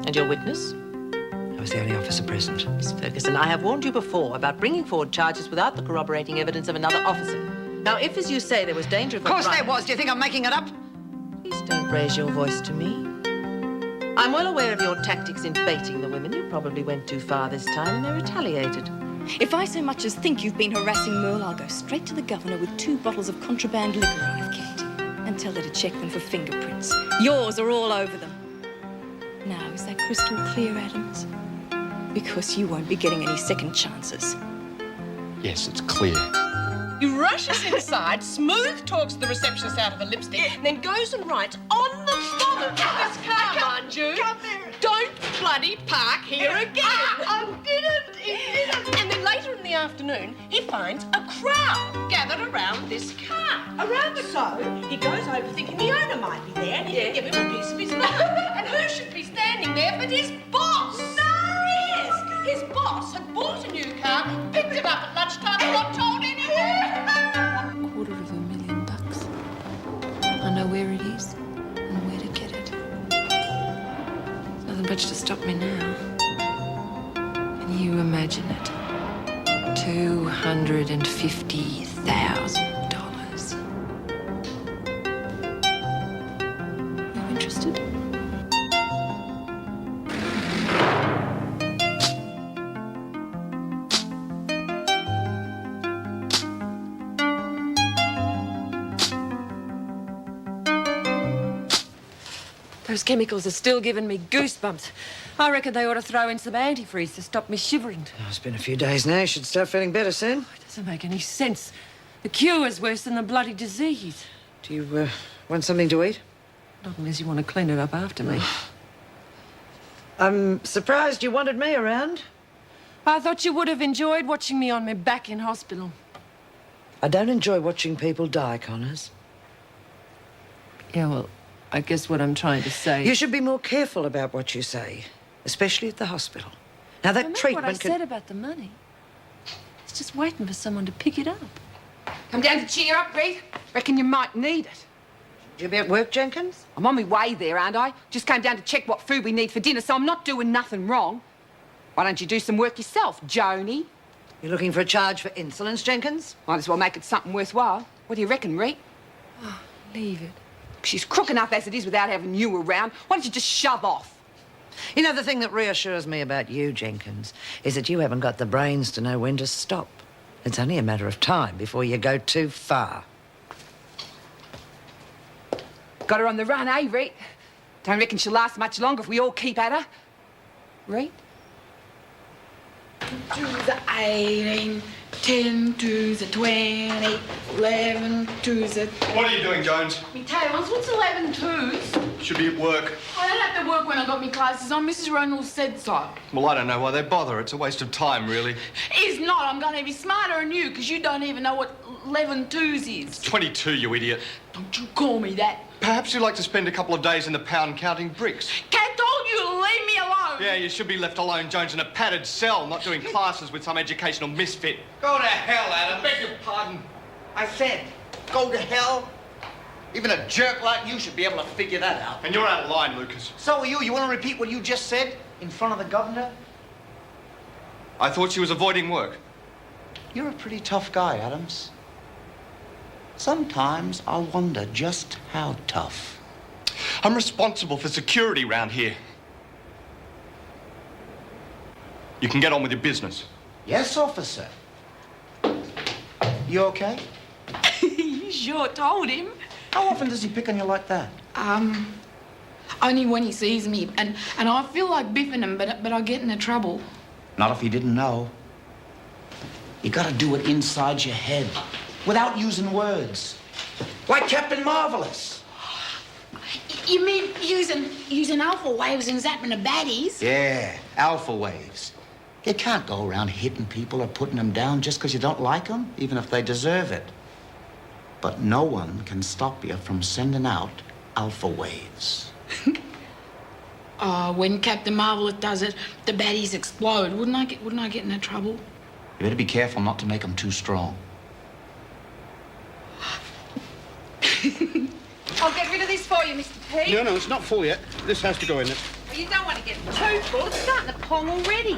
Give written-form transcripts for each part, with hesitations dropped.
And your witness? I was the only officer present. Miss Ferguson, I have warned you before about bringing forward charges without the corroborating evidence of another officer. Now, if, as you say, there was danger of... Of course there was. Do you think I'm making it up? Please don't raise your voice to me. I'm well aware of your tactics in baiting the women. You probably went too far this time and they retaliated. If I so much as think you've been harassing Merle, I'll go straight to the governor with 2 bottles of contraband liquor I've kept and tell her to check them for fingerprints. Yours are all over them. Now, is that crystal clear, Adams? Because you won't be getting any second chances. Yes, it's clear. He rushes inside, smooth talks the receptionist out of a lipstick, and then goes and writes on the bonnet of this car, mind you, "Don't bloody park here again." I didn't. And then later in the afternoon, he finds a crowd gathered around this car. Around the so, he goes over thinking the owner might be there and he can give him a piece of his mind. And who should be standing there but his boss? No! Yes, his boss had bought a new car, picked it up at lunchtime, and not told anyone. $250,000. I know where it is and where to get it. There's nothing much to stop me now. Can you imagine it? $250,000. You interested? Those chemicals are still giving me goosebumps. I reckon they ought to throw in some antifreeze to stop me shivering. Oh, it's been a few days now. You should start feeling better soon. It doesn't make any sense. The cure's worse than the bloody disease. Do you want something to eat? Not unless you want to clean it up after me. I'm surprised you wanted me around. I thought you would have enjoyed watching me on my back in hospital. I don't enjoy watching people die, Connors. Yeah, well, I guess what I'm trying to say... You should be more careful about what you say, especially at the hospital. Now, that I meant treatment what I said about the money. It's just waiting for someone to pick it up. Come down to cheer up, Reed. Reckon you might need it. You be at work, Jenkins? I'm on my way there, aren't I? Just came down to check what food we need for dinner, so I'm not doing nothing wrong. Why don't you do some work yourself, Joni? You looking for a charge for insolence, Jenkins? Might as well make it something worthwhile. What do you reckon, Reed? Oh, leave it. She's crook enough as it is without having you around. Why don't you just shove off? You know, the thing that reassures me about you, Jenkins, is that you haven't got the brains to know when to stop. It's only a matter of time before you go too far. Got her on the run, eh, Reed? Don't reckon she'll last much longer if we all keep at her. Reed? 2 to the 18, 10 to the 20, 11 to the... What are you doing, Jones? Me tails, what's 11 twos? Should be at work. I don't have to work when I got me classes on. Mrs. Reynolds said so. Well, I don't know why they bother. It's a waste of time, really. It's not. I'm going to be smarter than you because you don't even know what 11 twos is. 22, you idiot. Don't you call me that. Perhaps you'd like to spend a couple of days in the pound counting bricks. Cat told you to leave me alone. Yeah, you should be left alone, Jones, in a padded cell, not doing classes with some educational misfit. Go to hell, Adam. Beg your pardon. I said, go to hell. Even a jerk like you should be able to figure that out. And you're out of line, Lucas. So are you. You want to repeat what you just said in front of the governor? I thought she was avoiding work. You're a pretty tough guy, Adams. Sometimes I wonder just how tough. I'm responsible for security round here. You can get on with your business. Yes, officer. You okay? You sure told him. How often does he pick on you like that? Only when he sees me. And I feel like biffing him, but I get into trouble. Not if he didn't know. You gotta do it inside your head, without using words. Like Captain Marvelous. You mean using alpha waves and zapping the baddies? Yeah, alpha waves. You can't go around hitting people or putting them down just because you don't like them, even if they deserve it. But no one can stop you from sending out alpha waves. When Captain Marvelous does it, the baddies explode. Wouldn't I get into trouble? You better be careful not to make them too strong. I'll get rid of this for you, Mr. P. No, it's not full yet. This has to go in it. You don't want to get too full. It's starting to pong already.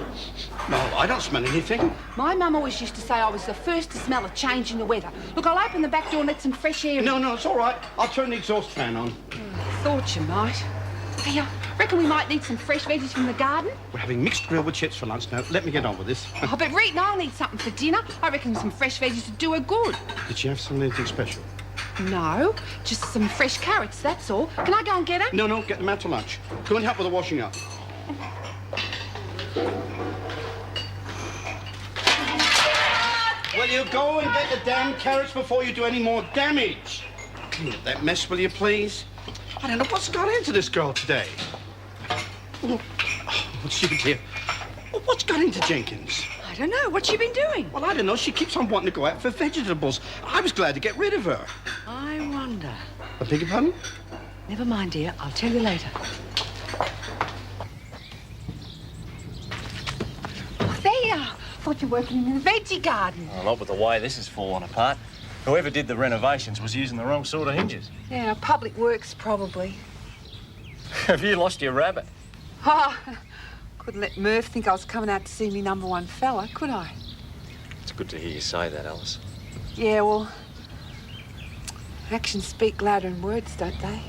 No, I don't smell anything. My mum always used to say I was the first to smell a change in the weather. Look, I'll open the back door and let some fresh air in. No, it's all right. I'll turn the exhaust fan on. Thought you might. Hey, reckon we might need some fresh veggies from the garden? We're having mixed grill with chips for lunch now. Let me get on with this. Oh, but Rita and I'll need something for dinner. I reckon some fresh veggies would do her good. Did she have anything special? No, just some fresh carrots, that's all. Can I go and get them? No, get them out to lunch. Go and help with the washing up. Will you go and get the damn carrots before you do any more damage? Clean up that mess, will you, please? I don't know what's got into this girl today. Oh, what's she dear? What's got into Jenkins? I don't know. What's she been doing? Well, I don't know. She keeps on wanting to go out for vegetables. I was glad to get rid of her. I wonder. I beg your pardon? Never mind, dear. I'll tell you later. Oh, there you are. Thought you were working in the veggie garden. Well, not with the way this is falling apart. Whoever did the renovations was using the wrong sort of hinges. Yeah, public works, probably. Have you lost your rabbit? Oh, couldn't let Murph think I was coming out to see me #1 fella, could I? It's good to hear you say that, Alice. Yeah, well, actions speak louder than words, don't they?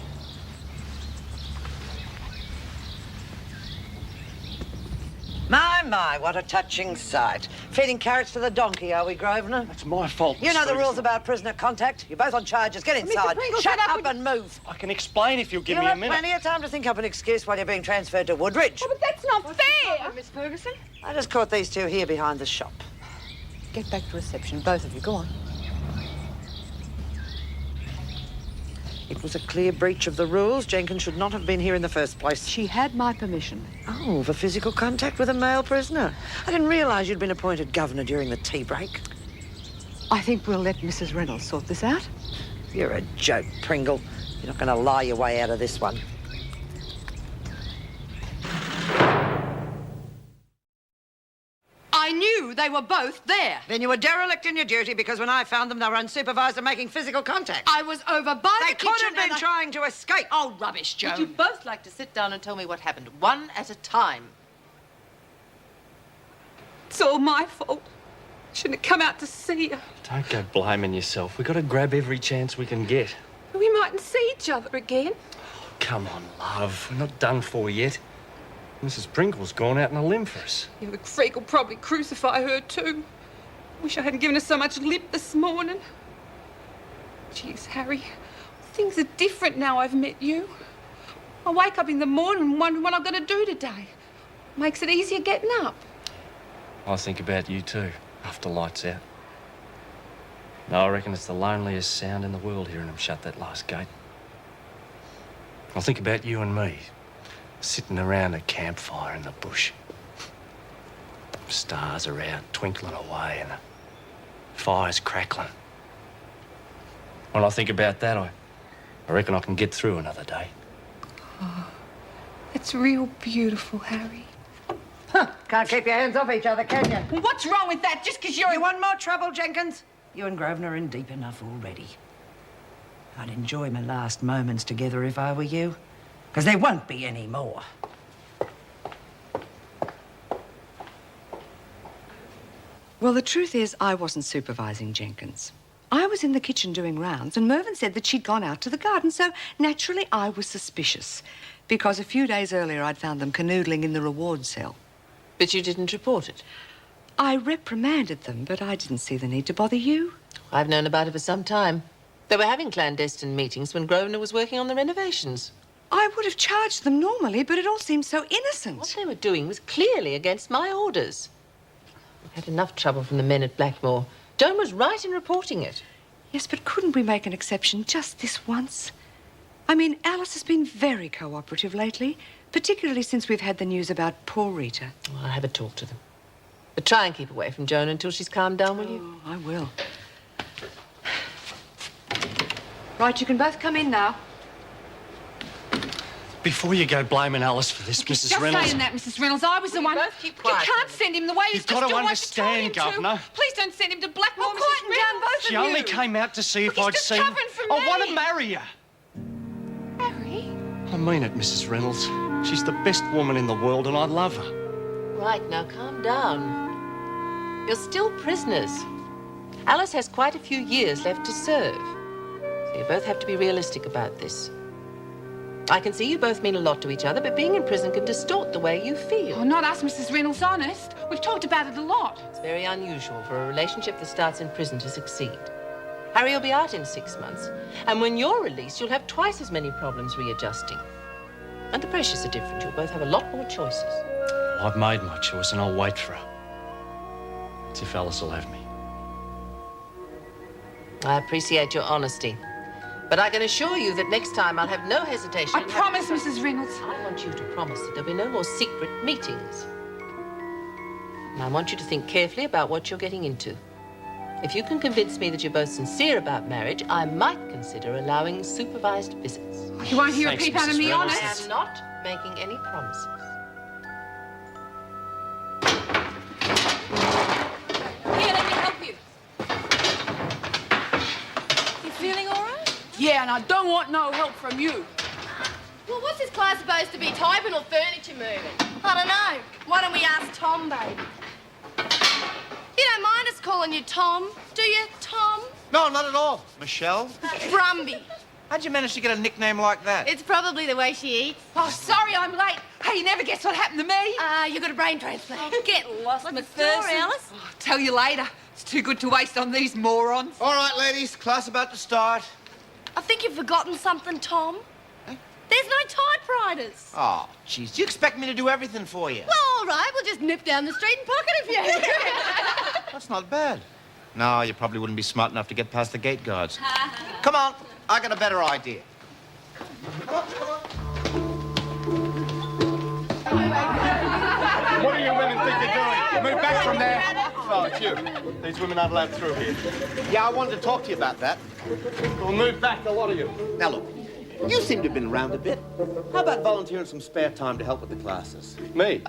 My, what a touching sight. Feeding carrots to the donkey, are we, Grosvenor? That's my fault. You know the Ferguson. rules about prisoner contact. You're both on charges. Get inside. Pringle, Shut shut up up and move. I can explain if you'll give You'll me a have minute. plenty of time to think up an excuse while you're being transferred to Woodridge. Oh, but that's not fair, Miss Ferguson. I just caught these two here behind the shop. Get back to reception, both of you. Go on. It was a clear breach of the rules. Jenkins should not have been here in the first place. She had my permission. Oh, for physical contact with a male prisoner. I didn't realise you'd been appointed governor during the tea break. I think we'll let Mrs. Reynolds sort this out. You're a joke, Pringle. You're not going to lie your way out of this one. I knew they were both there. Then you were derelict in your duty because when I found them, they were unsupervised and making physical contact. I was over by They the could kitchen have been trying to escape. Oh, rubbish, Joe. Would you both like to sit down and tell me what happened, one at a time? It's all my fault. Shouldn't have come out to see you. Don't go blaming yourself. We've got to grab every chance we can get. We mightn't see each other again. Oh, come on, love. We're not done for yet. Mrs. Pringle's gone out on a limb for us. Yeah, the freak will probably crucify her too. Wish I hadn't given her so much lip this morning. Jeez, Harry, things are different now I've met you. I wake up in the morning and wonder what I'm going to do today. Makes it easier getting up. I think about you too, after lights out. No, I reckon it's the loneliest sound in the world hearing them shut that last gate. I think about you and me, sitting around a campfire in the bush. Stars are out, twinkling away, and the fire's crackling. When I think about that, I reckon I can get through another day. Oh, that's real beautiful, Harry. Huh. Can't keep your hands off each other, can you? Well, what's wrong with that? Just because you're... You want more trouble, Jenkins? You and Grosvenor are in deep enough already. I'd enjoy my last moments together if I were you, because there won't be any more. Well, the truth is, I wasn't supervising Jenkins. I was in the kitchen doing rounds, and Mervyn said that she'd gone out to the garden, so naturally I was suspicious, because a few days earlier I'd found them canoodling in the reward cell. But you didn't report it? I reprimanded them, but I didn't see the need to bother you. I've known about it for some time. They were having clandestine meetings when Grosvenor was working on the renovations. I would have charged them normally, but it all seemed so innocent. What they were doing was clearly against my orders. We've had enough trouble from the men at Blackmore. Joan was right in reporting it. Yes, but couldn't we make an exception just this once? I mean, Alice has been very cooperative lately, particularly since we've had the news about poor Rita. Well, I'll have a talk to them. But try and keep away from Joan until she's calmed down, will you? Oh, I will. Right, you can both come in now. Before you go blaming Alice for this, Mrs. Just Reynolds... saying that, Mrs. Reynolds. I was the one... both keep quiet. You can't send him the way he's You've got to understand, Governor. Please don't send him to Blackmore, Oh, quieten down, both She of you. only came out to see if Look, I'd he's just seen... covering for I me. want to marry you. Harry? I mean it, Mrs. Reynolds. She's the best woman in the world and I love her. Right, now calm down. You're still prisoners. Alice has quite a few years left to serve. So you both have to be realistic about this. I can see you both mean a lot to each other, but being in prison can distort the way you feel. Oh, not us, Mrs. Reynolds, honest. We've talked about it a lot. It's very unusual for a relationship that starts in prison to succeed. Harry will be out in 6 months, and when you're released, you'll have twice as many problems readjusting. And the pressures are different. You'll both have a lot more choices. I've made my choice and I'll wait for her. It's if Alice will have me. I appreciate your honesty. But I can assure you that next time I'll have no hesitation. I promise, Mrs. Reynolds. I want you to promise that there'll be no more secret meetings. And I want you to think carefully about what you're getting into. If you can convince me that you're both sincere about marriage, I might consider allowing supervised visits. You won't hear a peep out of me, honest. I am not making any promises. Here, let me help you. You feeling all right? Yeah, and I don't want no help from you. Well, what's this class supposed to be, typing or furniture moving? I don't know. Why don't we ask Tom, baby? You don't mind us calling you Tom, do you, Tom? No, not at all. Michelle? Brumby. How'd you manage to get a nickname like that? It's probably the way she eats. Oh, sorry I'm late. Hey, you never guess what happened to me. You got a brain transplant. Get lost, What's the McPherson. story, Alice? I'll tell you later. It's too good to waste on these morons. All right, ladies. Class about to start. I think you've forgotten something, Tom. There's no typewriters. Oh, jeez. You expect me to do everything for you? Well, all right, we'll just nip down the street and pocket a few. That's not bad. No, you probably wouldn't be smart enough to get past the gate guards. Come on. I got a better idea. What do you women think you're doing? Move back from there. Oh, it's you. These women aren't allowed through here. Yeah, I wanted to talk to you about that. Well, move back, a lot of you. Now, look, you seem to have been around a bit. How about volunteering some spare time to help with the classes? Me?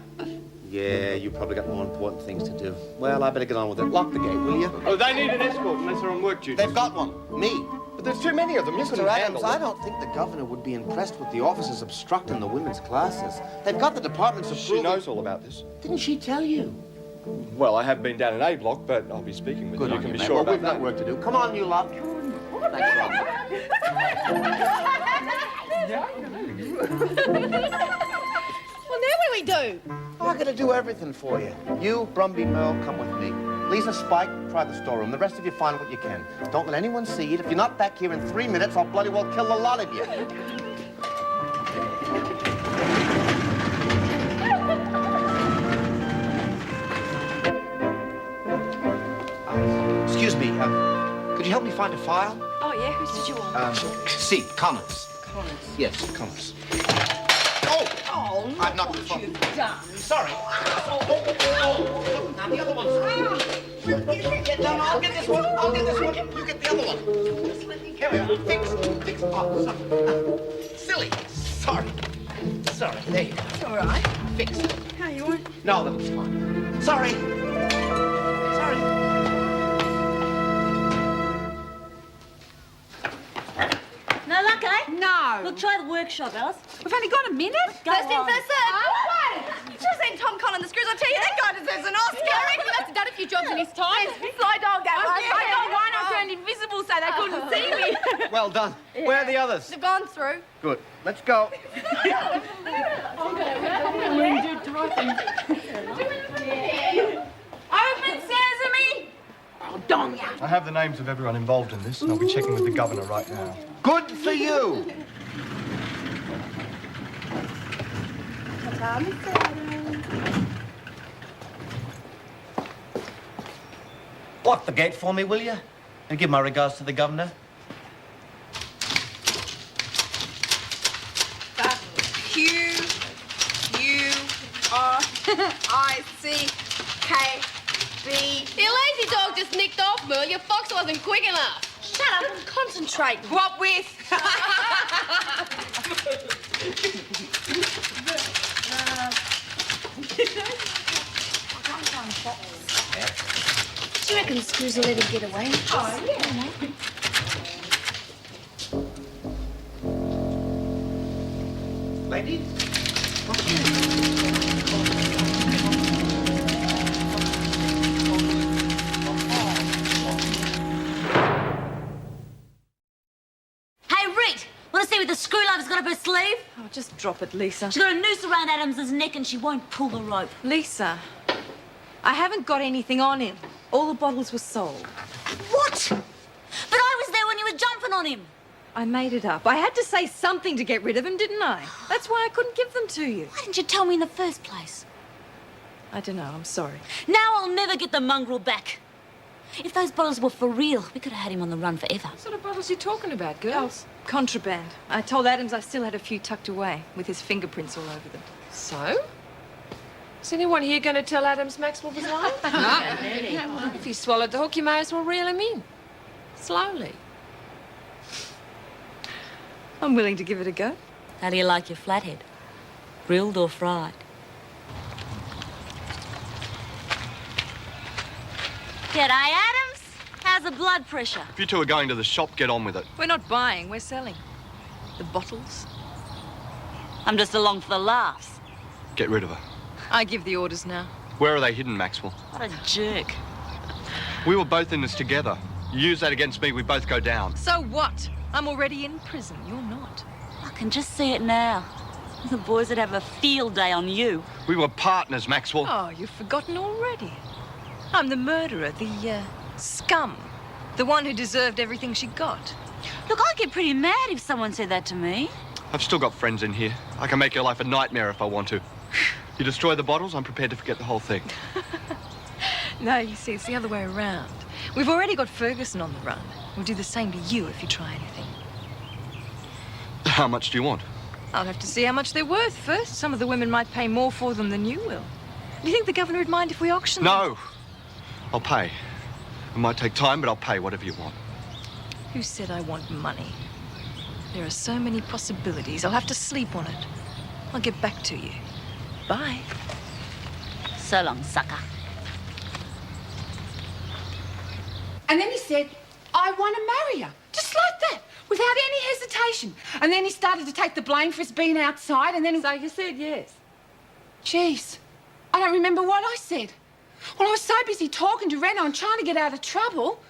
Yeah, you probably got more important things to do. Well, I better get on with it. Lock the gate, will you? Oh, they need an escort unless they're on work duty. They've got one. Me. But there's too many of them. You couldn't Mr. handle Adams, them. I don't think the governor would be impressed with the officers obstructing the women's classes. They've got the department's approval. She knows all about this. Didn't she tell you? Well, I have been down in A block, but I'll be speaking with Good you. on You can be mate. sure Well, about we've got that. work to do. Come on, you lot. Thanks, Rob. Well, now what do we do? I gotta do everything for you. You, Brumby, Merle, come with me. Lisa, Spike, try the storeroom. The rest of you find what you can. Don't let anyone see it. If you're not back here in 3 minutes, I'll bloody well kill the lot of you. Excuse me, could you help me find a file? Oh, yeah? Whose did you want? C, Connors. Connors. Yes, Connors. Oh! Oh, I've knocked the phone. done. Sorry. Oh. Now the other one's... No, I'll get this one. I'll get this one. You get the other one. Here we are. Fix. Oh, sorry. Silly. Sorry. There you go. It's all right. Fix. How you want? No, that was fine. Sorry. No luck, eh? No. We'll try the workshop, Alice. We've only got a minute. First in, first served. You should have seen Tom Conn on the screws. I tell you, that guy deserves an Oscar. I reckon he must have done a few jobs in his time. Fly dog, that was. I got one. I turned invisible so they couldn't see me. Well done. Where are the others? They've gone through. Good. Let's go. Open sesame. Oh, dong ya. I have the names of everyone involved in this, and I'll be checking with the governor right now. Good for you. Lock the gate for me, will you? And give my regards to the governor. Q-U-R-I-C-K-B. Your lazy dog just nicked off, Merle. Your fox wasn't quick enough. Shut up and concentrate. What with? Do you reckon Screws will let him get away? Oh, yeah. Ladies, The screw lover's got up her sleeve? Oh, just drop it, Lisa. She's got a noose around Adams's neck and she won't pull the rope. Lisa, I haven't got anything on him. All the bottles were sold. What? But I was there when you were jumping on him. I made it up. I had to say something to get rid of him, didn't I? That's why I couldn't give them to you. Why didn't you tell me in the first place? I don't know, I'm sorry. Now I'll never get the mongrel back. If those bottles were for real, we could have had him on the run forever. What sort of bottles are you talking about, girls? Oh, contraband. I told Adams I still had a few tucked away, with his fingerprints all over them. So? Is anyone here going to tell Adams Maxwell was lying? No. If he swallowed the hook, you may as well reel him in. Slowly. I'm willing to give it a go. How do you like your flathead? Grilled or fried? G'day, Adams. How's the blood pressure? If you two are going to the shop, get on with it. We're not buying, we're selling. The bottles. I'm just along for the laughs. Get rid of her. I give the orders now. Where are they hidden, Maxwell? What a jerk. We were both in this together. You use that against me, we both go down. So what? I'm already in prison. You're not. I can just see it now. The boys would have a field day on you. We were partners, Maxwell. Oh, you've forgotten already. I'm the murderer, the scum. The one who deserved everything she got. Look, I'd get pretty mad if someone said that to me. I've still got friends in here. I can make your life a nightmare if I want to. You destroy the bottles, I'm prepared to forget the whole thing. No, you see, it's the other way around. We've already got Ferguson on the run. We'll do the same to you if you try anything. How much do you want? I'll have to see how much they're worth first. Some of the women might pay more for them than you will. Do you think the governor would mind if we auction them? No. I'll pay. It might take time, but I'll pay whatever you want. Who said I want money? There are so many possibilities. I'll have to sleep on it. I'll get back to you. Bye. So long, sucker. And then he said, I want to marry her. Just like that, without any hesitation. And then he started to take the blame for us being outside, and then... So you said yes? Jeez, I don't remember what I said. Well, I was so busy talking to Reno and trying to get out of trouble.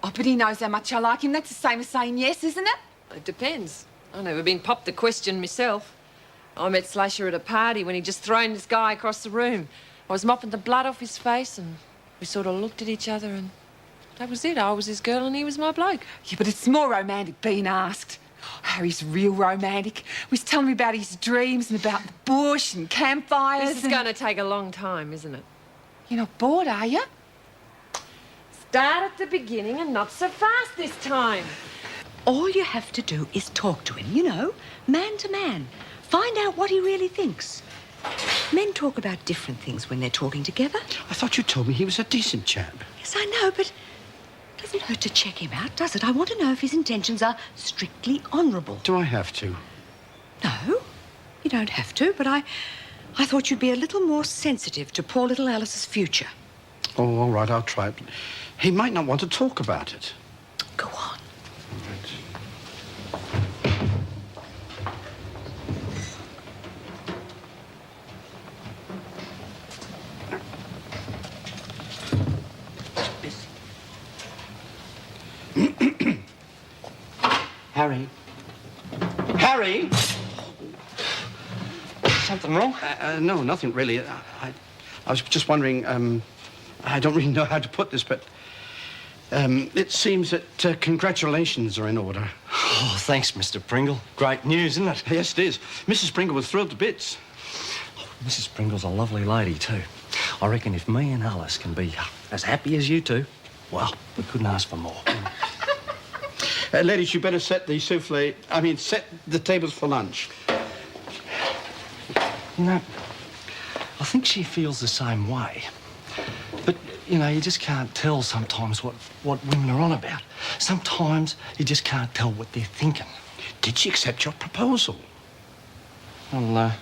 Oh, but he knows how much I like him. That's the same as saying yes, isn't it? It depends. I've never been popped the question myself. I met Slasher at a party when he'd just thrown this guy across the room. I was mopping the blood off his face and we sort of looked at each other and that was it. I was his girl and he was my bloke. Yeah, but it's more romantic being asked. Harry's real romantic. He was telling me about his dreams and about the bush and campfires. This is going to take a long time, isn't it? You're not bored, are you? Start at the beginning and not so fast this time. All you have to do is talk to him, you know, man to man. Find out what he really thinks. Men talk about different things when they're talking together. I thought you told me he was a decent chap. Yes, I know, but it doesn't hurt to check him out, does it? I want to know if his intentions are strictly honourable. Do I have to? No, you don't have to, but I thought you'd be a little more sensitive to poor little Alice's future. Oh, all right, I'll try. But he might not want to talk about it. Go on. Harry? Harry? Something wrong? No, nothing really. I was just wondering, I don't really know how to put this, but it seems that congratulations are in order. Oh, thanks, Mr. Pringle. Great news, isn't it? Yes, it is. Mrs. Pringle was thrilled to bits. Oh, Mrs. Pringle's a lovely lady, too. I reckon if me and Alice can be as happy as you two, well, we couldn't ask for more. Ladies, you better set the set the tables for lunch. You know, I think she feels the same way. But, you know, you just can't tell sometimes what women are on about. Sometimes you just can't tell what they're thinking. Did she accept your proposal? Well,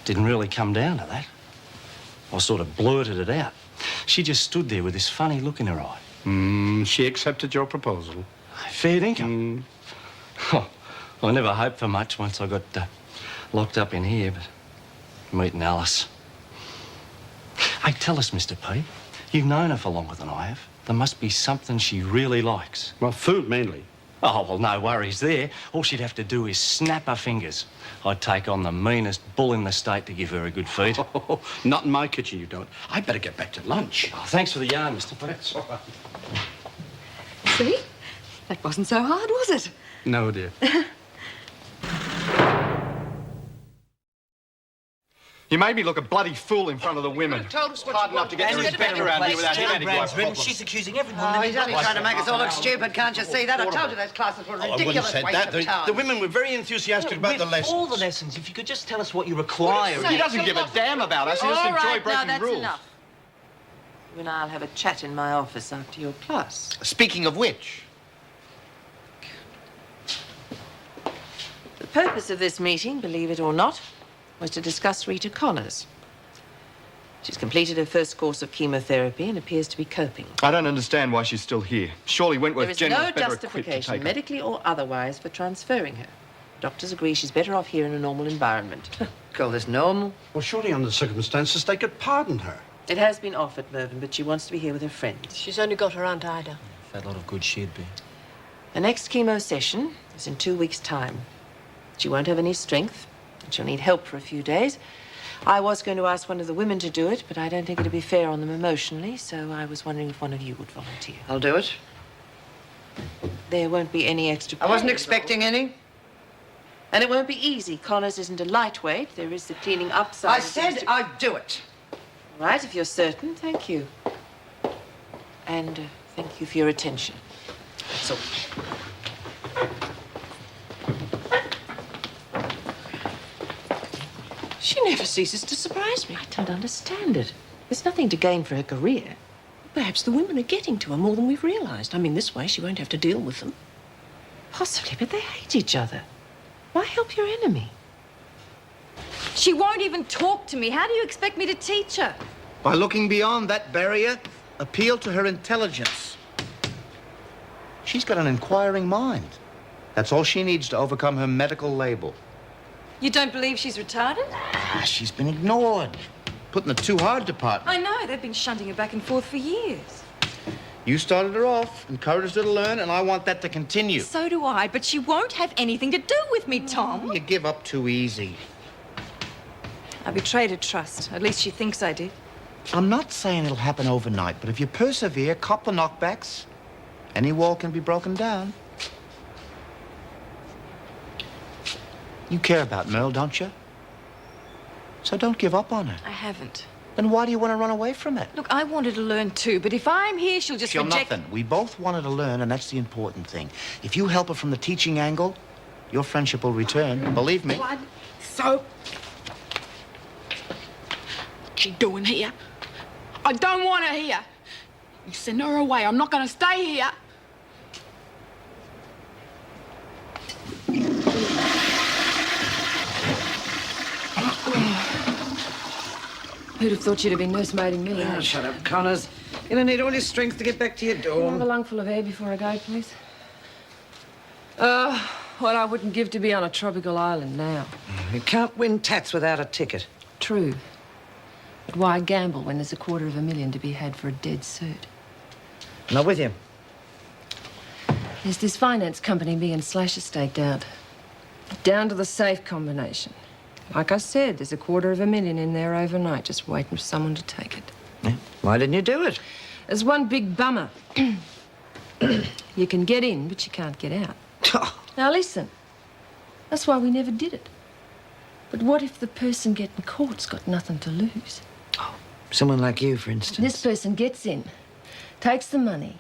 didn't really come down to that. I sort of blurted it out. She just stood there with this funny look in her eye. She accepted your proposal. Fair dinkum. Oh, I never hoped for much once I got locked up in here, but meeting Alice. Hey, tell us, Mr. P. You've known her for longer than I have. There must be something she really likes. Well, food mainly. Oh, well, no worries there. All she'd have to do is snap her fingers. I'd take on the meanest bull in the state to give her a good feed. Oh, not in my kitchen, you don't. I better get back to lunch. Oh, thanks for the yarn, Mr. P. That's all right. See? That wasn't so hard, was it? No, dear. You made me look a bloody fool in front of the women. Told us what Hard you enough to get wanted. the respect around here without him having problems. She's accusing every woman. Oh, he's only trying to make us all look stupid, can't you see that? I told you those classes were a I wouldn't ridiculous have said waste that. of time. The women were very enthusiastic about the lessons. All the lessons, if you could just tell us what you require. He doesn't give a damn about us. He just enjoys breaking rules. Enough. You and I'll have a chat in my office after your class. Speaking of which, The purpose of this meeting, believe it or not, was to discuss Rita Connors. She's completed her first course of chemotherapy and appears to be coping. I don't understand why she's still here. Surely There Wentworth is General's no better equipped to justification, take her. medically or otherwise, for transferring her. Doctors agree she's better off here in a normal environment. Call this normal? Well, surely under the circumstances they could pardon her. It has been offered, Mervyn, but she wants to be here with her friends. She's only got her Aunt Ida. Fat lot of good she'd be. The next chemo session is in 2 weeks' time. She won't have any strength, and she'll need help for a few days. I was going to ask one of the women to do it, but I don't think it'd be fair on them emotionally, so I was wondering if one of you would volunteer. I'll do it. There won't be any extra I wasn't pay expecting any. And it won't be easy. Connors isn't a lightweight. There is the cleaning up side. I of said things. I'd do it. All right, if you're certain, thank you. And thank you for your attention. That's all. She never ceases to surprise me. I don't understand it. There's nothing to gain for her career. Perhaps the women are getting to her more than we've realised. I mean, this way she won't have to deal with them. Possibly, but they hate each other. Why help your enemy? She won't even talk to me. How do you expect me to teach her? by looking beyond that barrier, appeal to her intelligence. She's got an inquiring mind. That's all she needs to overcome her medical label. You don't believe she's retarded? She's been ignored. Put in the too hard department. I know. They've been shunting her back and forth for years. You started her off, encouraged her to learn, and I want that to continue. So do I, but she won't have anything to do with me, Tom. You give up too easy. I betrayed her trust. At least she thinks I did. I'm not saying it'll happen overnight, but if you persevere, cop the knockbacks, any wall can be broken down. You care about Merle, don't you? So don't give up on her. I haven't. Then why do you want to run away from it? Look, I wanted to learn too, but if I'm here, she'll just She'll reject... nothing. We both wanted to learn, and that's the important thing. If you help her from the teaching angle, your friendship will return. Believe me. Blood, soap. What's she doing here? I don't want her here. You send her away. I'm not going to stay here. Who'd have thought you'd have been nursemaiding me? Oh, shut up, Connors. You're going to need all your strength to get back to your Can I have a dorm. lungful of air before I go, please? What I wouldn't give to be on a tropical island now. You can't win tats without a ticket. True. But why gamble when there's $250,000 to be had for a dead cert? Not with you. There's this finance company me and Slasher staked out. Down to the safe combination. Like I said, there's $250,000 in there overnight, just waiting for someone to take it. Yeah. Why didn't you do it? There's one big bummer. You can get in, but you can't get out. Now listen, that's why we never did it. But what if the person getting caught's got nothing to lose? Someone like you, for instance. This person gets in, takes the money,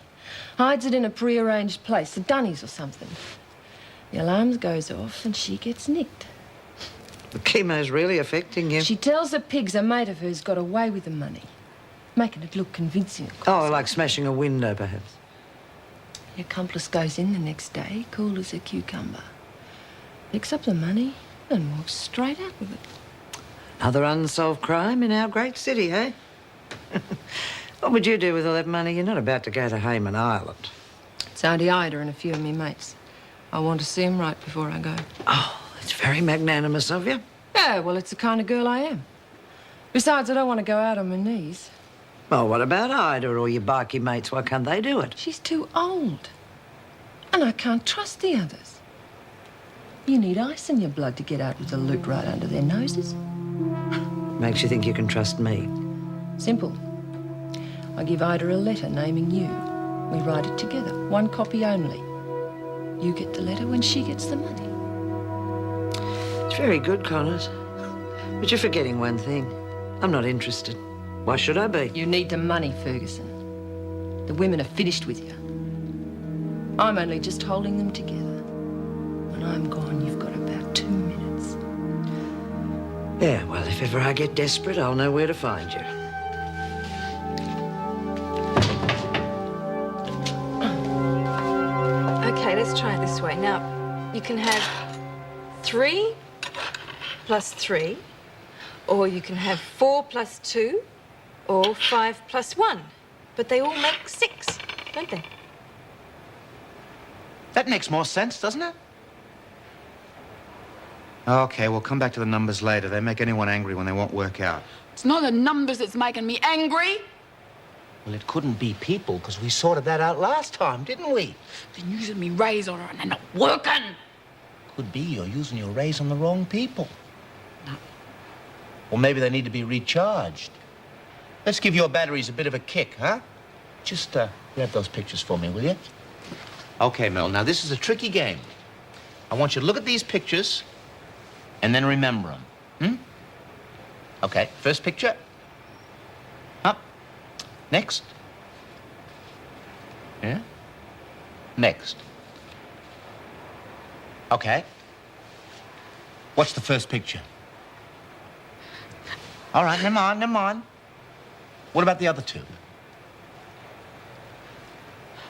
hides it in a pre-arranged place, the Dunnies or something. The alarm goes off and she gets nicked. The chemo's really affecting you. She tells the pigs a mate of hers got away with the money, making it look convincing, of course. Oh, like smashing a window, perhaps. The accomplice goes in the next day, cool as a cucumber, picks up the money and walks straight out with it. Another unsolved crime in our great city, eh? What would you do with all that money? You're not about to go to Hayman Island. It's Auntie Ida and a few of me mates. I want to see him right before I go. Oh, it's very magnanimous of you. Yeah, well, it's the kind of girl I am. Besides, I don't want to go out on my knees. Well, what about Ida or your bikie mates? Why can't they do it? She's too old. And I can't trust the others. You need ice in your blood to get out with the loot right under their noses. Makes you think you can trust me? Simple. I give Ida a letter naming you. We write it together, one copy only. You get the letter when she gets the money. It's very good, Connors. But you're forgetting one thing. I'm not interested. Why should I be? You need the money, Ferguson. The women are finished with you. I'm only just holding them together. When I'm gone, you've got about 2 minutes. Yeah, well, if ever I get desperate, I'll know where to find you. Okay, let's try it this way. Now, you can have 3 plus 3, or you can have 4 plus 2, or 5 plus 1. But they all make 6, don't they? That makes more sense, doesn't it? Okay, we'll come back to the numbers later. They make anyone angry when they won't work out. It's not the numbers that's making me angry. Well, it couldn't be people, because we sorted that out last time, didn't we? They're using me rays on her and they're not working. Could be you're using your rays on the wrong people. No. Or maybe they need to be recharged. Let's give your batteries a bit of a kick, huh? Just grab those pictures for me, will you? Okay, Mel, now this is a tricky game. I want you to look at these pictures and then remember them. Okay, first picture. Up. Next. Yeah? Next. Okay. What's the first picture? All right, never mind. What about the other two?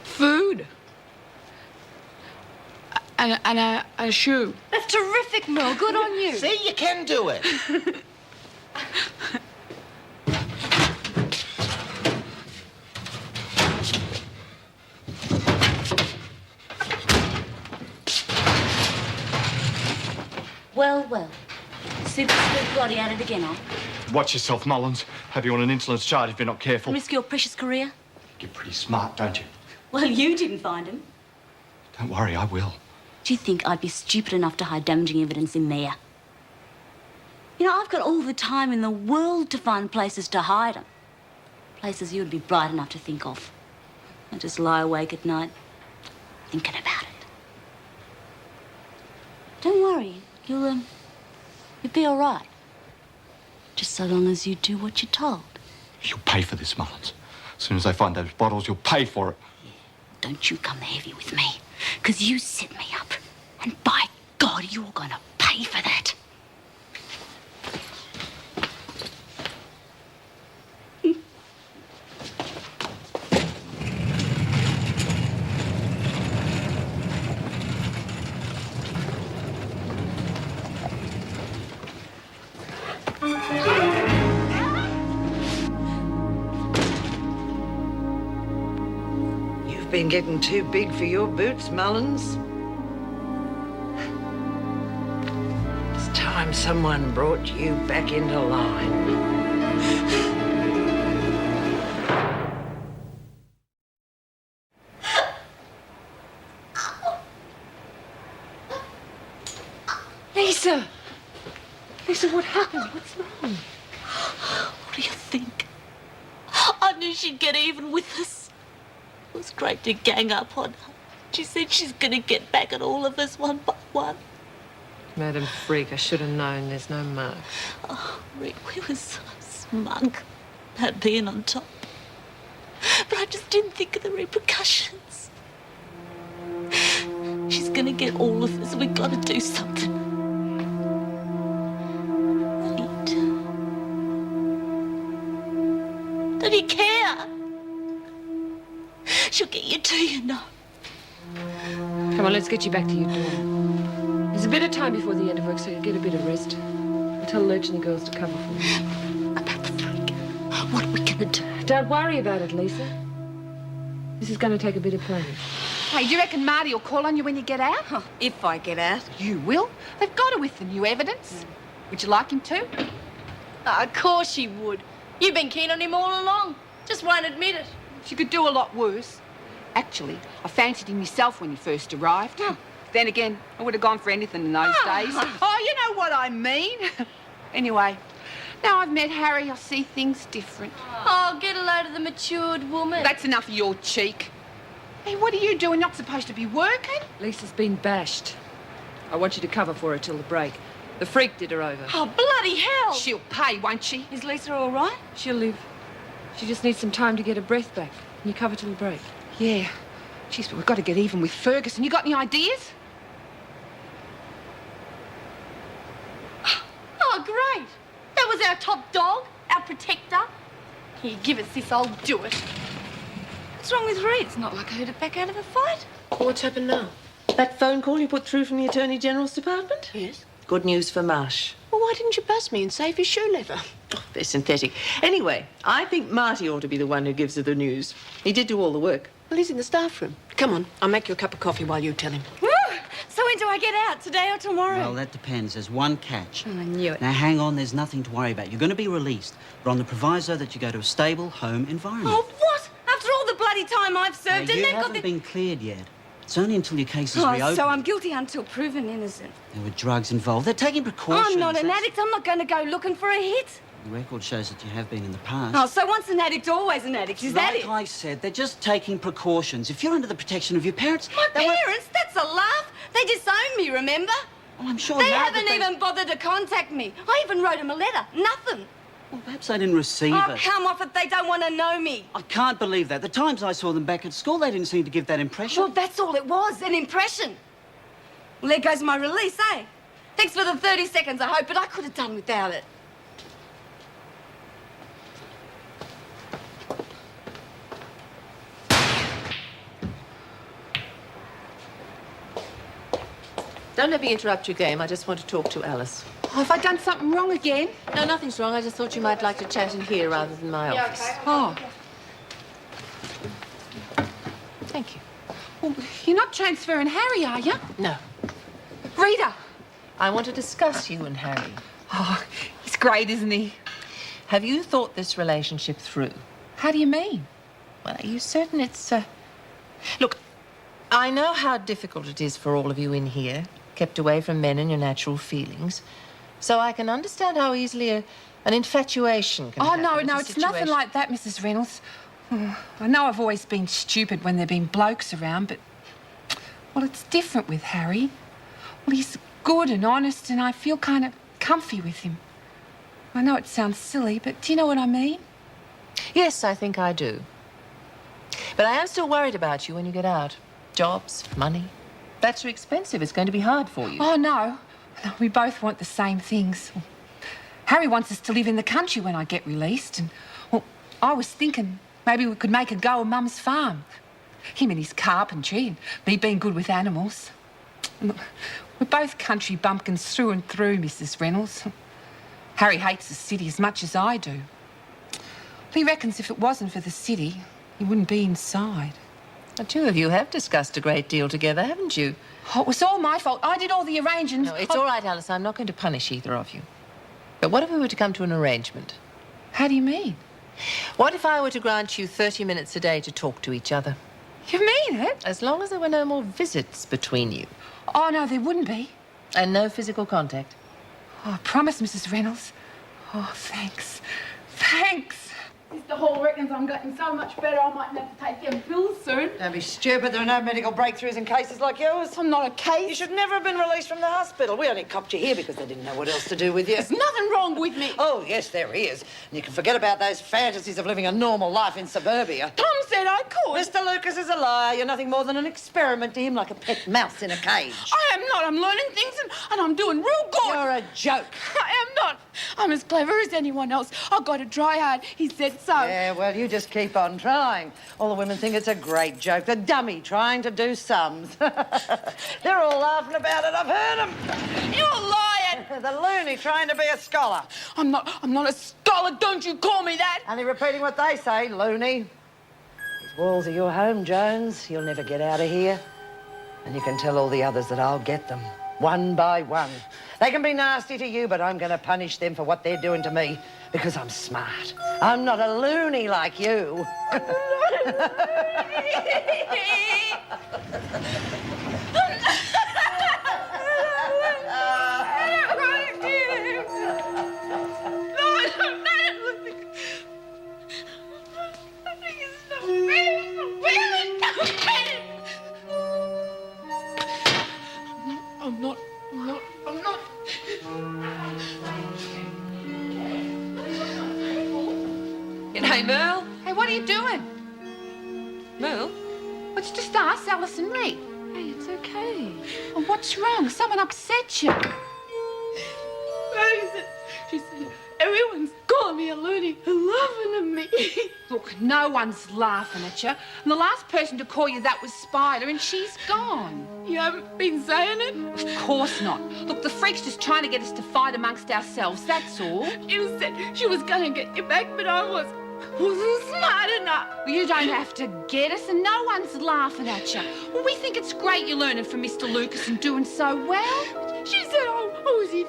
Food. And a shoe. That's terrific, Mel. Good on you. See, you can do it. Well. Super spook bloody at it again, huh? Watch yourself, Mullins. Have you on an insolence charge if you're not careful. Risk your precious career? You're pretty smart, don't you? Well, you didn't find him. Don't worry, I will. Do you think I'd be stupid enough to hide damaging evidence in there? You know, I've got all the time in the world to find places to hide them. Places you'd be bright enough to think of. I just lie awake at night thinking about it. Don't worry, you'll be all right. Just so long as you do what you're told. You'll pay for this, Mullins. As soon as they find those bottles, you'll pay for it. Don't you come heavy with me, because you set me up. And by God, you're going to pay for that. You've been getting too big for your boots, Mullins. It's time someone brought you back into line. Lisa, what happened? What's wrong? What do you think? I knew she'd get even with us. It was great to gang up on her. She said she's going to get back at all of us one by one. Madam Freak, I should have known there's no mark. Oh, Rick, we were so smug about being on top. But I just didn't think of the repercussions. She's going to get all of us. We've got to do something. Don't you care? She'll get you too, you know. Come on, let's get you back to your dorm. There's a bit of time before the end of work, so you'll get a bit of rest. I'll tell Lurch and the girls to cover for you. About the freak. What are we going to do? Don't worry about it, Lisa. This is going to take a bit of planning. Hey, do you reckon Marty will call on you when you get out? Oh, if I get out. You will. They've got her with the new evidence. Would you like him to? Of course she would. You've been keen on him all along. Just won't admit it. She could do a lot worse. Actually, I fancied him myself when he first arrived. Then again, I would have gone for anything in those days. Oh, you know what I mean. Anyway, now I've met Harry, I see things different. Oh, get a load of the matured woman. That's enough of your cheek. Hey, what are you doing? Not supposed to be working? Lisa's been bashed. I want you to cover for her till the break. The freak did her over. Oh, bloody hell! She'll pay, won't she? Is Lisa all right? She'll live. She just needs some time to get her breath back. Can you cover till the break? Yeah. Jeez, but we've got to get even with Ferguson. You got any ideas? Oh, great. That was our top dog, our protector. Here, give us this, I'll do it. What's wrong with Reed? It's not like I heard it back out of a fight. What's happened now? That phone call you put through from the Attorney General's department? Yes. Good news for Marsh. Well, why didn't you buzz me and save his shoe leather? Oh, they're synthetic. Anyway, I think Marty ought to be the one who gives her the news. He did do all the work. Well, he's in the staff room. Come on, I'll make you a cup of coffee while you tell him. Woo! So when do I get out? Today or tomorrow? Well, that depends. There's one catch. Oh, I knew it. Now, hang on. There's nothing to worry about. You're going to be released, but on the proviso that you go to a stable home environment. Oh, what? After all the bloody time I've served, Now, and you they've got haven't the... been cleared yet. It's only until your case is reopened. So I'm guilty until proven innocent. There were drugs involved. They're taking precautions. I'm not an That's- addict. I'm not going to go looking for a hit. The record shows that you have been in the past. Oh, so once an addict, always an addict. Is that it? Like I said, they're just taking precautions. If you're under the protection of your parents... My parents? That's a laugh. They disowned me, remember? Oh, I'm sure They now haven't that even bothered to contact me. I even wrote them a letter. Nothing. Well, perhaps they didn't receive Oh, it. come off it. They don't want to know me. I can't believe that. The times I saw them back at school, they didn't seem to give that impression. Well, that's all it was, an impression. Well, there goes my release, eh? Thanks for the 30 seconds, I hope, but I could have done without it. Don't let me interrupt your game. I just want to talk to Alice. Oh, have I done something wrong again? No, nothing's wrong. I just thought you might like to chat in here rather than my office. Okay. Oh. Thank you. Well, you're not transferring Harry, are you? No. Rita. I want to discuss you and Harry. Oh, he's great, isn't he? Have you thought this relationship through? How do you mean? Well, are you certain it's... Look, I know how difficult it is for all of you in here, kept away from men and your natural feelings. So I can understand how easily an infatuation can happen. No, it's nothing like that, Mrs. Reynolds. Oh, I know I've always been stupid when there've been blokes around, but... Well, it's different with Harry. Well, he's good and honest, and I feel kind of comfy with him. I know it sounds silly, but do you know what I mean? Yes, I think I do. But I am still worried about you when you get out. Jobs, money. That's too expensive. It's going to be hard for you. Oh, no. We both want the same things. Harry wants us to live in the country when I get released. And, well, I was thinking maybe we could make a go of Mum's farm. Him and his carpentry, and me being good with animals. Look, we're both country bumpkins through and through, Mrs. Reynolds. Harry hates the city as much as I do. He reckons if it wasn't for the city, he wouldn't be inside. The two of you have discussed a great deal together, haven't you? Oh, it was all my fault. I did all the arranging. No, it's all right, Alice. I'm not going to punish either of you. But what if we were to come to an arrangement? How do you mean? What if I were to grant you 30 minutes a day to talk to each other? You mean it? As long as there were no more visits between you. Oh, no, there wouldn't be. And no physical contact. Oh, I promise, Mrs. Reynolds. Oh, thanks. Thanks. Mr. Hall reckons I'm getting so much better I might have to take them pills soon. Don't be stupid. There are no medical breakthroughs in cases like yours. I'm not a case. You should never have been released from the hospital. We only copped you here because they didn't know what else to do with you. There's nothing wrong with me. Oh, yes, there is. And you can forget about those fantasies of living a normal life in suburbia. Tom said I could. Mr. Lucas is a liar. You're nothing more than an experiment to him, like a pet mouse in a cage. I am not. I'm learning things and I'm doing real good. You're a joke. I am not. I'm as clever as anyone else. I've got to try hard. He said so. Yeah, well, you just keep on trying. All the women think it's a great joke. The dummy trying to do sums. They're all laughing about it. I've heard them. You're lying. The loony trying to be a scholar. I'm not a scholar. Don't you call me that. Only repeating what they say, loony. These walls are your home, Jones. You'll never get out of here. And you can tell all the others that I'll get them. one by one. They can be nasty to you, but I'm going to punish them for what they're doing to me because I'm smart. I'm not a loony like you. I'm not. G'day, Merle. Hey, what are you doing? Merle? It's just us, Alice and me. Hey, it's okay. Oh, what's wrong? Someone upset you. She said, everyone's calling me a loony and laughing at me. Look, no one's laughing at you. And the last person to call you that was Spider, and she's gone. You haven't been saying it? Of course not. Look, the freak's just trying to get us to fight amongst ourselves, that's all. You said she was going to get you back, but I wasn't smart enough. Well, you don't have to get us, and no one's laughing at you. Well, we think it's great you're learning from Mr. Lucas and doing so well. She said I was his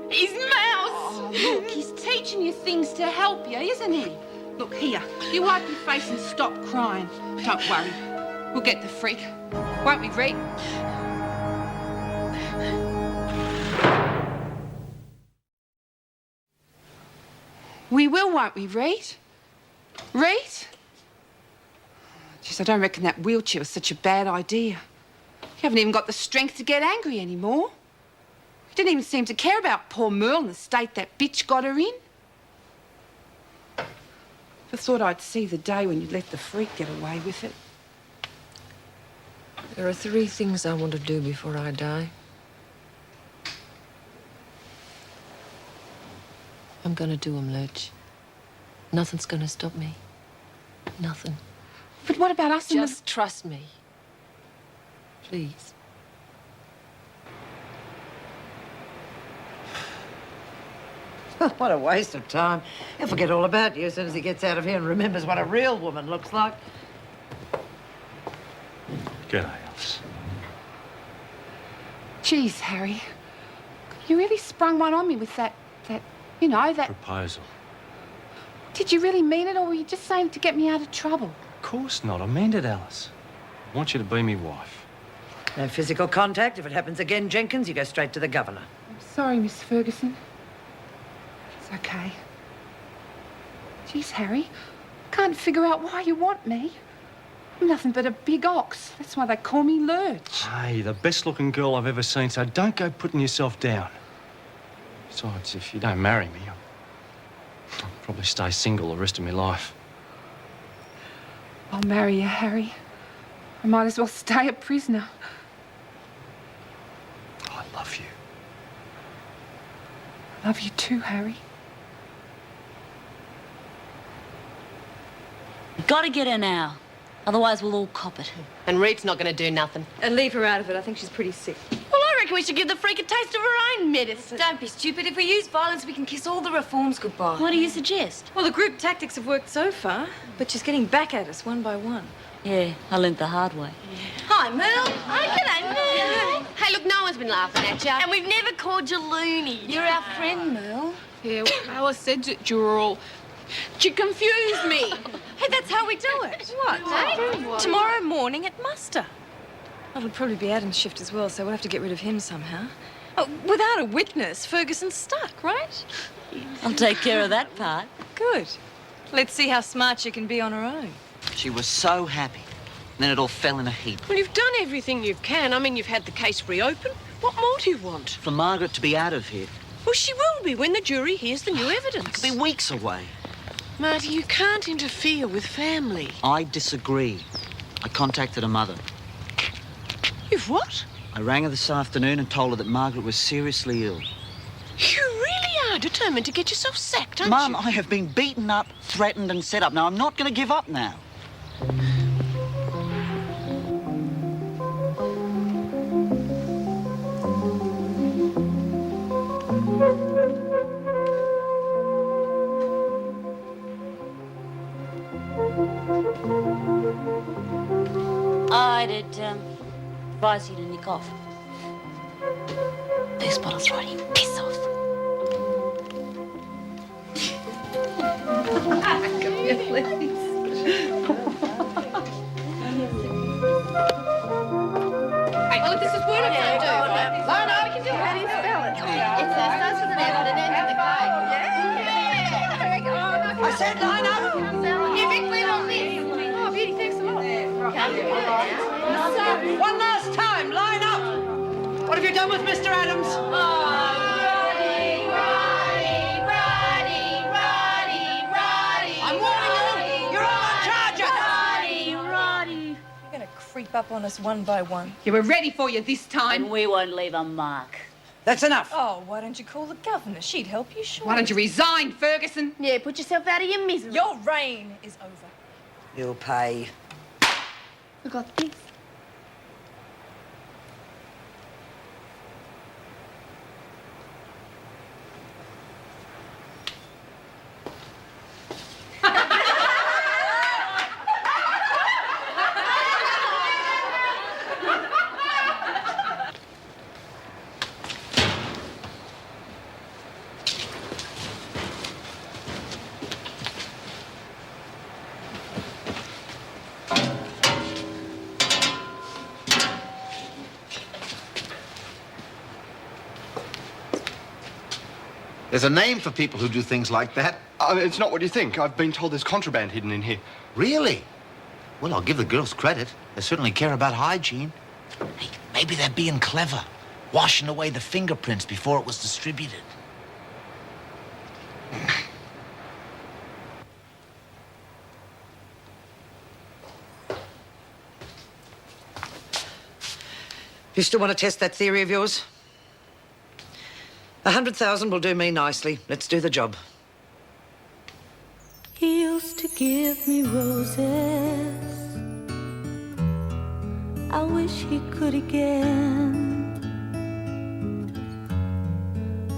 his mouse. Oh, look, he's teaching you things to help you, isn't he? Look, here, you wipe your face and stop crying. Don't worry, we'll get the freak. Won't we, Reet? We will, won't we, Reet? Reet? Jeez, I don't reckon that wheelchair was such a bad idea. You haven't even got the strength to get angry anymore. You didn't even seem to care about poor Merle and the state that bitch got her in. I thought I'd see the day when you let the freak get away with it. There are 3 things I want to do before I die. I'm gonna do them, Lurch. Nothing's gonna stop me. Nothing. But what about us? Just trust me. Please. What a waste of time. He'll forget all about you as soon as he gets out of here and remembers what a real woman looks like. G'day, Alice. Geez, Harry. You really sprung one on me with that, that... Proposal. Did you really mean it, or were you just saying it to get me out of trouble? Of course not. I meant it, Alice. I want you to be me wife. No physical contact. If it happens again, Jenkins, you go straight to the governor. I'm sorry, Miss Ferguson. It's okay. Geez, Harry, I can't figure out why you want me. I'm nothing but a big ox. That's why they call me Lurch. Hey, the best-looking girl I've ever seen, so don't go putting yourself down. Besides, if you don't marry me, I'll probably stay single the rest of my life. I'll marry you, Harry. I might as well stay a prisoner. I love you. I love you too, Harry. You've got to get her now. Otherwise, we'll all cop it. And Reed's not going to do nothing. And leave her out of it. I think she's pretty sick. Well, I reckon we should give the freak a taste of her own medicine. Don't be stupid. If we use violence, we can kiss all the reforms goodbye. What do you suggest? Well, the group tactics have worked so far, but she's getting back at us one by one. Yeah, I learnt the hard way. Hi, Merle. Oh, g'day, Merle. Hey, look, no one's been laughing at you. And we've never called you loony. You're our friend, Merle. Yeah, well, Alice said that you were all... She confused me. Hey, that's how we do it. What? Hey? Tomorrow morning at muster. Well, it'll probably be Adam's shift as well, so we'll have to get rid of him somehow. Oh, without a witness, Ferguson's stuck, right? I'll take care of that part. Good. Let's see how smart she can be on her own. She was so happy. Then it all fell in a heap. Well, you've done everything you can. I mean, you've had the case reopened. What more do you want? For Margaret to be out of here. Well, she will be when the jury hears the new evidence. It'll be weeks away. Marty, you can't interfere with family. I disagree. I contacted her mother. You've what? I rang her this afternoon and told her that Margaret was seriously ill. You really are determined to get yourself sacked, aren't Mum, you? I have been beaten up, threatened and set up. Now, I'm not going to give up now. I'd advise you to nick off. Booze bottle's ready. Piss off. Well, if this is word, I can't do it. Oh, no, we can do it. How do you spell it? It starts with an F and it ends with a K. Yeah. I said line up. You big clean on this. Oh, beauty, thanks a lot. One last time, line up. What have you done with Mr. Adams? I'm warning you. You're all on charges. You're going to creep up on us one by one. Yeah, we're ready for you this time. And we won't leave a mark. That's enough. Oh, why don't you call the governor? She'd help you, sure. Why don't you resign, Ferguson? Yeah, put yourself out of your misery. Your reign is over. You'll pay. I got this. There's a name for people who do things like that. It's not what you think. I've been told there's contraband hidden in here. Really? Well, I'll give the girls credit. They certainly care about hygiene. Hey, maybe they're being clever, washing away the fingerprints before it was distributed. You still want to test that theory of yours? 100,000 will do me nicely. Let's do the job. He used to give me roses. I wish he could again.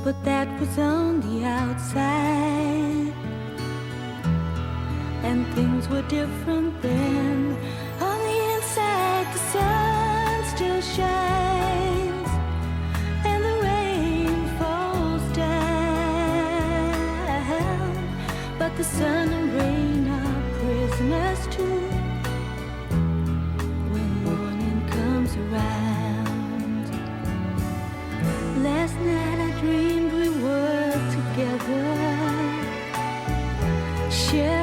But that was on the outside, and things were different then. On the inside, the sun still shines, and the rain falls down. But the sun and rain are prisoners too when morning comes around. Last night I dreamed we were together, sharing